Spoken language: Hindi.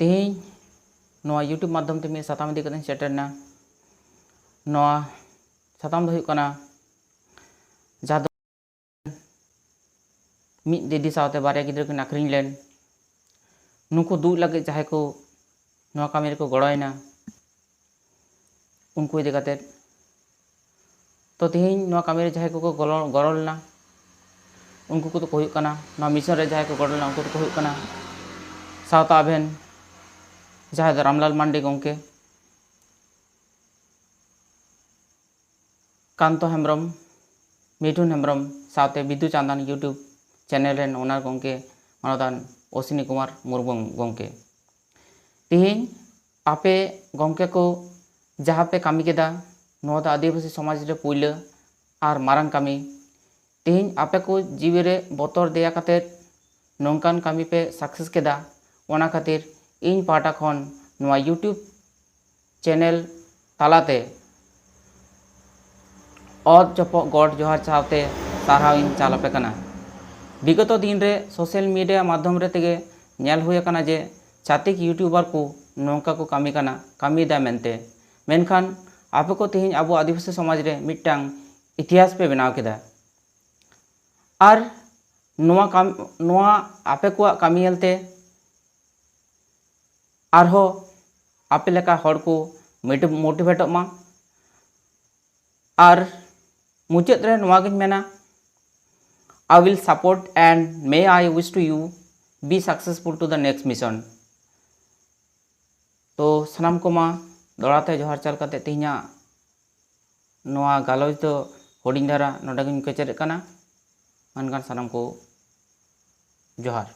तेहें नवा यूट्यूब माध्यम ते मी साताम इदी कतें सेटरना नवा साताम दो हुयुग कना जहाँ मिद दीदी सावते बारे गिद्रा को आखरिन लेन नुकु दुग लगे जहाँ को नवा कामी को गड़ोयना उनको इदी कते तो तेहें नवा कामी जहाँ को गड़ोलना उनको को तो हुयुग कना नवा मिशन रे जहाँ को गड़ोलना उनको तो हुयुग कना सावता आबेन जहाँ दो रामलाल मांडी गंके कांतो हेम्ब्रम मिठुन हेम्ब्रम सावते बिदु चांदान यूट्यूब चैनल रेन ओनर गंके मानदान अश्विनी कुमार मुर्मू गंके तेहें आपे गंके को जहाँ पे कामी केदा नवा दा आदिवासी समाज रे पुइला आर मारंग कामी तेहें आपे को जीवी रे बतर देया कते नोंकान कामी पे सक्सेस केदा ओना खातिर इन पाटा खन नवा यूट्यूब चैनल तालाते और चपो गॉड जोहार चाहते सारहाव इन चालापे कना विगत दिन रे सोशल मीडिया माध्यम रे तेगे नेल हुए कना जे छातिक यूट्यूबर को नौका को कामी कना कामी दा मेनते मेनखान आपे को तेहें आबो आदिवासी समाज रे मिट्टांग इतिहास पे बनाव केदा आर नोआ आपे को कामी यलते आरहो आपे लेका हड़ को मोटिवेट मा आर मुचाद रे नोआ गिन मेना I will support and may I wish to you be successful to the next mission. तो सनाम को मा दौड़ाते जोहार चाल करते तेहिया नोआ गालोज तो होडिंग धारा नोडा गिन केचेरे कना मनगान सनाम को जोहार।